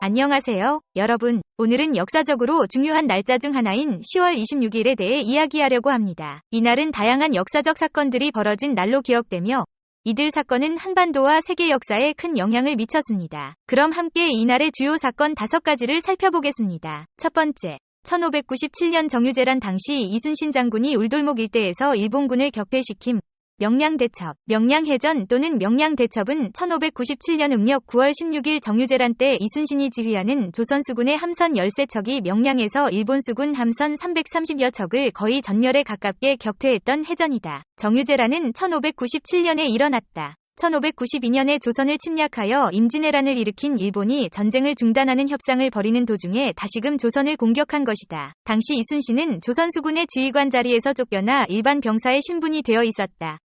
안녕하세요, 여러분. 오늘은 역사적으로 중요한 날짜 중 하나인 10월 26일에 대해 이야기하려고 합니다. 이날은 다양한 역사적 사건들이 벌어진 날로 기억되며 이들 사건은 한반도와 세계 역사에 큰 영향을 미쳤습니다. 그럼 함께 이날의 주요 사건 5가지를 살펴보겠습니다. 첫 번째, 1597년 정유재란 당시 이순신 장군이 울돌목 일대에서 일본군을 격퇴시킴. 명량대첩, 명량해전 또는 명량대첩은 1597년 음력 9월 16일 정유재란 때 이순신이 지휘하는 조선수군의 함선 13척이 명량에서 일본 수군 함선 330여 척을 거의 전멸에 가깝게 격퇴했던 해전이다. 정유재란은 1597년에 일어났다. 1592년에 조선을 침략하여 임진왜란을 일으킨 일본이 전쟁을 중단하는 협상을 벌이는 도중에 다시금 조선을 공격한 것이다. 당시 이순신은 조선수군의 지휘관 자리에서 쫓겨나 일반 병사의 신분이 되어 있었다.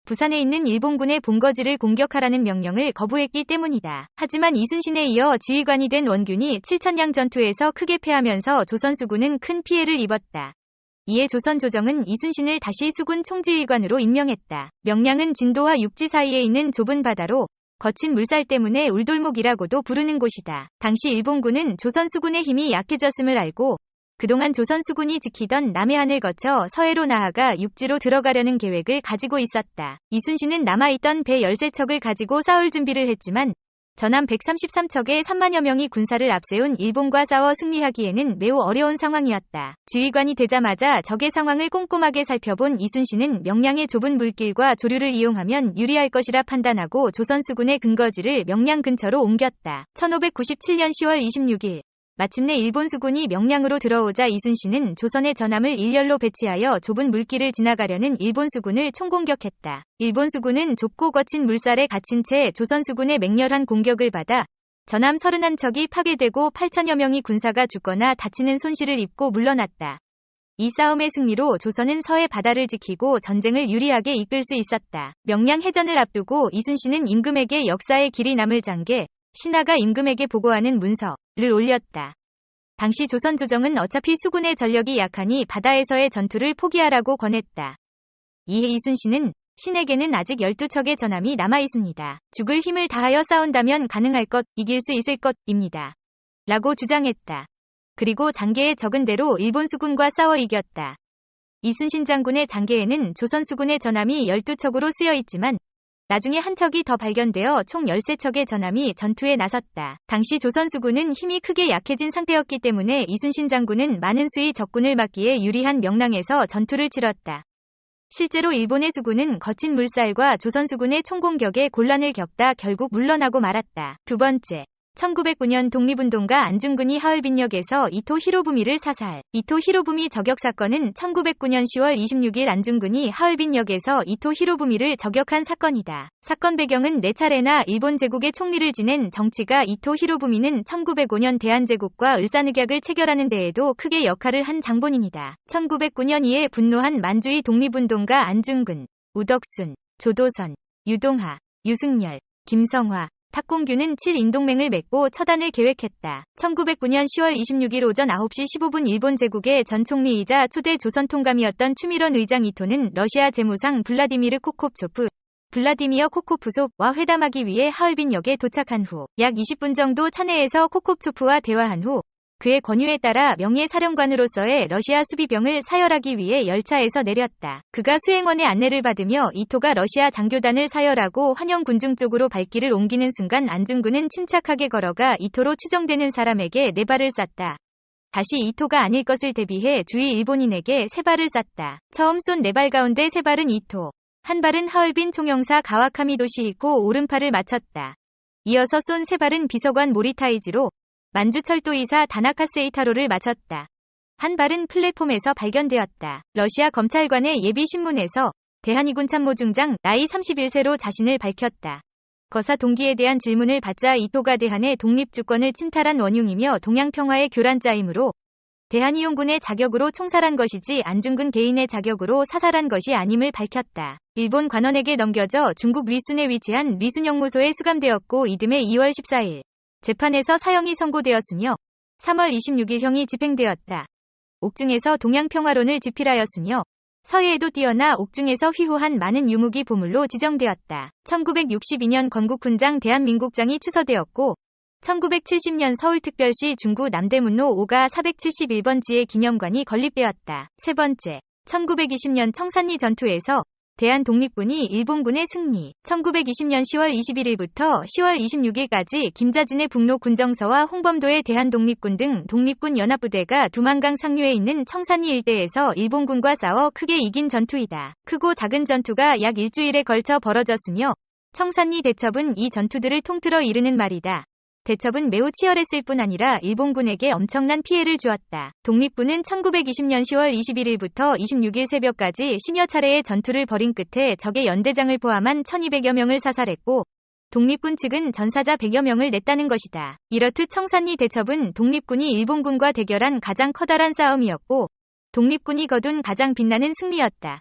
부산에 있는 일본군의 본거지를 공격하라는 명령을 거부했기 때문이다. 하지만 이순신에 이어 지휘관이 된 원균이 칠천량 전투에서 크게 패하면서 조선수군은 큰 피해를 입었다. 이에 조선 조정은 이순신을 다시 수군 총지휘관으로 임명했다. 명량은 진도와 육지 사이에 있는 좁은 바다로 거친 물살 때문에 울돌목이라고도 부르는 곳이다. 당시 일본군은 조선 수군의 힘이 약해졌음을 알고 그동안 조선 수군이 지키던 남해안을 거쳐 서해로 나아가 육지로 들어가려는 계획을 가지고 있었다. 이순신은 남아있던 배 13척을 가지고 싸울 준비를 했지만 전함 133척의 3만여 명이 군사를 앞세운 일본과 싸워 승리하기에는 매우 어려운 상황이었다. 지휘관이 되자마자 적의 상황을 꼼꼼하게 살펴본 이순신은 명량의 좁은 물길과 조류를 이용하면 유리할 것이라 판단하고 조선 수군의 근거지를 명량 근처로 옮겼다. 1597년 10월 26일 마침내 일본 수군이 명량으로 들어오자 이순신은 조선의 전함을 일렬로 배치하여 좁은 물길을 지나가려는 일본 수군을 총공격했다. 일본 수군은 좁고 거친 물살에 갇힌 채 조선 수군의 맹렬한 공격을 받아 전함 31척이 파괴되고 8천여 명의 군사가 죽거나 다치는 손실을 입고 물러났다. 이 싸움의 승리로 조선은 서해 바다를 지키고 전쟁을 유리하게 이끌 수 있었다. 명량 해전을 앞두고 이순신은 임금에게 역사에 길이 남을 장계, 신하가 임금에게 보고하는 문서를 올렸다. 당시 조선 조정은 어차피 수군의 전력이 약하니 바다에서의 전투를 포기하라고 권했다. 이에 이순신은 신에게는 아직 12척의 전함이 남아있습니다. 죽을 힘을 다하여 싸운다면 가능할 것, 이길 수 있을 것입니다. 라고 주장했다. 그리고 장계에 적은 대로 일본 수군과 싸워 이겼다. 이순신 장군의 장계에는 조선 수군의 전함이 12척으로 쓰여 있지만 나중에 한 척이 더 발견되어 총 13척의 전함이 전투에 나섰다. 당시 조선 수군은 힘이 크게 약해진 상태였기 때문에 이순신 장군은 많은 수의 적군을 막기에 유리한 명량에서 전투를 치렀다. 실제로 일본의 수군은 거친 물살과 조선 수군의 총공격에 곤란을 겪다 결국 물러나고 말았다. 두 번째, 1909년 독립운동가 안중근이 하얼빈역에서 이토 히로부미를 사살. 이토 히로부미 저격 사건은 1909년 10월 26일 안중근이 하얼빈역에서 이토 히로부미를 저격한 사건이다. 사건 배경은 4차례나 일본 제국의 총리를 지낸 정치가 이토 히로부미는 1905년 대한제국과 을사늑약을 체결하는 데에도 크게 역할을 한 장본인이다. 1909년 이에 분노한 만주의 독립운동가 안중근, 우덕순, 조도선, 유동하, 유승열, 김성화, 탁공규는 7인동맹을 맺고 처단을 계획했다. 1909년 10월 26일 오전 9시 15분 일본 제국의 전 총리이자 초대 조선 통감이었던 추미런 의장 이토는 러시아 재무상 블라디미르 코코프초프, 블라디미어 코코프섭과 회담하기 위해 하얼빈역에 도착한 후 약 20분 정도 차내에서 코코프초프와 대화한 후 그의 권유에 따라 명예사령관으로서의 러시아 수비병을 사열하기 위해 열차에서 내렸다. 그가 수행원의 안내를 받으며 이토가 러시아 장교단을 사열하고 환영군중 쪽으로 발길을 옮기는 순간 안중근은 침착하게 걸어가 이토로 추정되는 사람에게 4발을 쐈다. 다시 이토가 아닐 것을 대비해 주위 일본인에게 3발을 쐈다. 처음 쏜 4발 가운데 3발은 이토, 한 발은 하얼빈 총영사 가와카미 도시히코 오른팔을 맞췄다. 이어서 쏜 3발은 비서관 모리타이지로 만주철도이사 다나카 세이타로를 맞췄다. 한 발은 플랫폼에서 발견되었다. 러시아 검찰관의 예비신문에서 대한이군 참모중장 나이 31세로 자신을 밝혔다. 거사 동기에 대한 질문을 받자 이토가 대한의 독립주권을 침탈한 원흉이며 동양평화의 교란자이므로 대한이용군의 자격으로 총살한 것이지 안중근 개인의 자격으로 사살한 것이 아님을 밝혔다. 일본 관원에게 넘겨져 중국 리순에 위치한 리순영무소에 수감되었고 이듬해 2월 14일 재판에서 사형이 선고되었으며 3월 26일 형이 집행되었다. 옥중에서 동양평화론을 집필하였으며 서해에도 뛰어나 옥중에서 휘호한 많은 유목이 보물로 지정되었다. 1962년 건국훈장 대한민국장이 추서되었고 1970년 서울특별시 중구 남대문로 5가 471번지의 기념관이 건립되었다. 세 번째, 1920년 청산리 전투에서 대한 독립군이 일본군의 승리. 1920년 10월 21일부터 10월 26일까지 김자진의 북로 군정서와 홍범도의 대한 독립군 등 독립군 연합부대가 두만강 상류에 있는 청산리 일대에서 일본군과 싸워 크게 이긴 전투이다. 크고 작은 전투가 약 일주일에 걸쳐 벌어졌으며 청산리 대첩은 이 전투들을 통틀어 이르는 말이다. 대첩은 매우 치열했을 뿐 아니라 일본군에게 엄청난 피해를 주었다. 독립군은 1920년 10월 21일부터 26일 새벽까지 10여 차례의 전투를 벌인 끝에 적의 연대장을 포함한 1200여 명을 사살했고 독립군 측은 전사자 100여 명을 냈다는 것이다. 이렇듯 청산리 대첩은 독립군이 일본군과 대결한 가장 커다란 싸움이었고 독립군이 거둔 가장 빛나는 승리였다.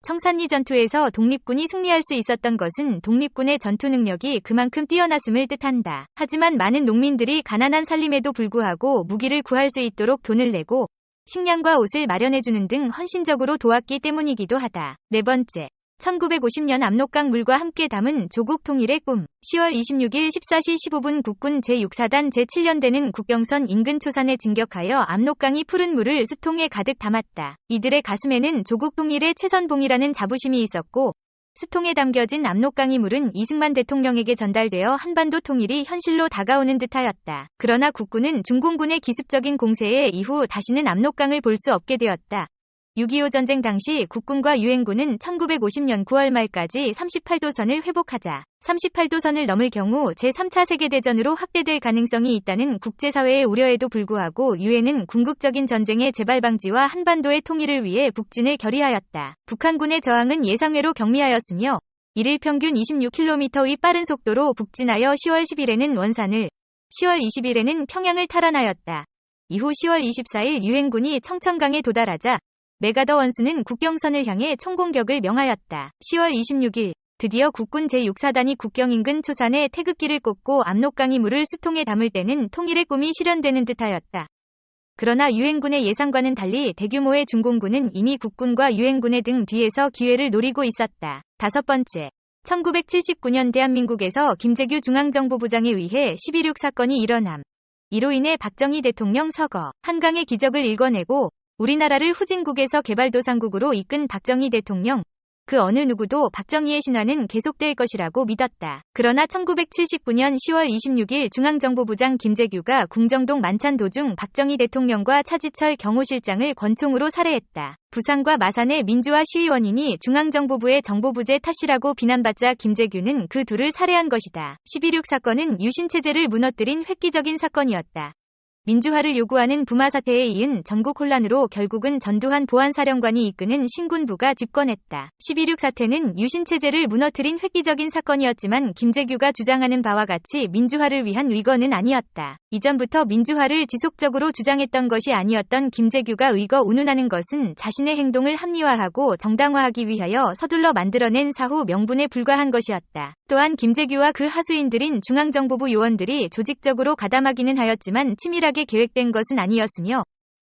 청산리 전투에서 독립군이 승리할 수 있었던 것은 독립군의 전투 능력이 그만큼 뛰어났음을 뜻한다. 하지만 많은 농민들이 가난한 살림에도 불구하고 무기를 구할 수 있도록 돈을 내고 식량과 옷을 마련해주는 등 헌신적으로 도왔기 때문이기도 하다. 네 번째, 1950년 압록강 물과 함께 담은 조국 통일의 꿈. 10월 26일 14시 15분 국군 제6사단 제7연대는 국경선 인근 초산에 진격하여 압록강이 푸른 물을 수통에 가득 담았다. 이들의 가슴에는 조국 통일의 최선봉이라는 자부심이 있었고 수통에 담겨진 압록강의 물은 이승만 대통령에게 전달되어 한반도 통일이 현실로 다가오는 듯하였다. 그러나 국군은 중공군의 기습적인 공세에 이후 다시는 압록강을 볼 수 없게 되었다. 6.25 전쟁 당시 국군과 유엔군은 1950년 9월 말까지 38도선을 회복하자 38도선을 넘을 경우 제3차 세계대전으로 확대될 가능성이 있다는 국제사회의 우려에도 불구하고 유엔은 궁극적인 전쟁의 재발 방지와 한반도의 통일을 위해 북진을 결의하였다. 북한군의 저항은 예상외로 경미하였으며 일일 평균 26km의 빠른 속도로 북진하여 10월 10일에는 원산을, 10월 20일에는 평양을 탈환하였다. 이후 10월 24일 유엔군이 청천강에 도달하자 메가더 원수는 국경선을 향해 총공격을 명하였다. 10월 26일, 드디어 국군 제6사단이 국경 인근 초산에 태극기를 꽂고 압록강의 물을 수통에 담을 때는 통일의 꿈이 실현되는 듯하였다. 그러나 유엔군의 예상과는 달리 대규모의 중공군은 이미 국군과 유엔군의 등 뒤에서 기회를 노리고 있었다. 다섯 번째, 1979년 대한민국에서 김재규 중앙정보부장에 의해 12.6 사건이 일어남. 이로 인해 박정희 대통령 서거, 한강의 기적을 일궈내고 우리나라를 후진국에서 개발도상국으로 이끈 박정희 대통령, 그 어느 누구도 박정희의 신화는 계속될 것이라고 믿었다. 그러나 1979년 10월 26일 중앙정보부장 김재규가 궁정동 만찬 도중 박정희 대통령과 차지철 경호실장을 권총으로 살해했다. 부산과 마산의 민주화 시위 원인이 중앙정보부의 정보부재 탓이라고 비난받자 김재규는 그 둘을 살해한 것이다. 12.6 사건은 유신체제를 무너뜨린 획기적인 사건이었다. 민주화를 요구하는 부마 사태에 이은 전국 혼란으로 결국은 전두환 보안사령관이 이끄는 신군부가 집권했다. 12.6 사태는 유신체제를 무너뜨린 획기적인 사건이었지만 김재규가 주장하는 바와 같이 민주화를 위한 위거는 아니었다. 이전부터 민주화를 지속적으로 주장했던 것이 아니었던 김재규가 위거 운운하는 것은 자신의 행동을 합리화하고 정당화하기 위하여 서둘러 만들어낸 사후 명분에 불과한 것이었다. 또한 김재규와 그 하수인들인 중앙정보부 요원들이 조직적으로 가담하기는 하였지만 치밀하게 계획된 것은 아니었으며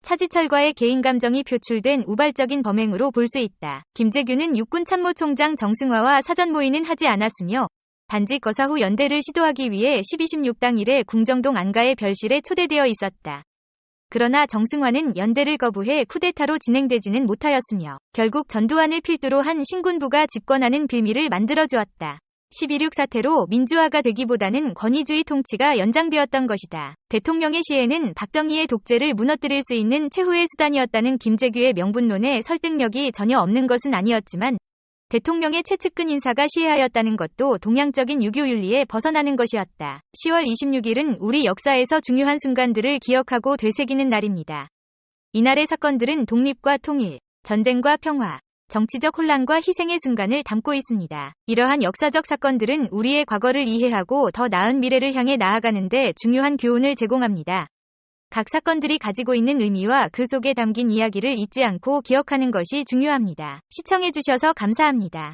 차지철과의 개인 감정이 표출된 우발적인 범행으로 볼 수 있다. 김재규는 육군참모총장 정승화와 사전 모의는 하지 않았으며 단지 거사 후 연대를 시도하기 위해 12.16 당일에 궁정동 안가의 별실에 초대되어 있었다. 그러나 정승화는 연대를 거부해 쿠데타로 진행되지는 못하였으며 결국 전두환을 필두로 한 신군부가 집권하는 빌미를 만들어주었다. 12.6 사태로 민주화가 되기보다는 권위주의 통치가 연장되었던 것이다. 대통령의 시해는 박정희의 독재를 무너뜨릴 수 있는 최후의 수단이었다는 김재규의 명분론에 설득력이 전혀 없는 것은 아니었지만 대통령의 최측근 인사가 시해하였다는 것도 동양적인 유교 윤리에 벗어나는 것이었다. 10월 26일은 우리 역사에서 중요한 순간들을 기억하고 되새기는 날입니다. 이날의 사건들은 독립과 통일, 전쟁과 평화, 정치적 혼란과 희생의 순간을 담고 있습니다. 이러한 역사적 사건들은 우리의 과거를 이해하고 더 나은 미래를 향해 나아가는 데 중요한 교훈을 제공합니다. 각 사건들이 가지고 있는 의미와 그 속에 담긴 이야기를 잊지 않고 기억하는 것이 중요합니다. 시청해주셔서 감사합니다.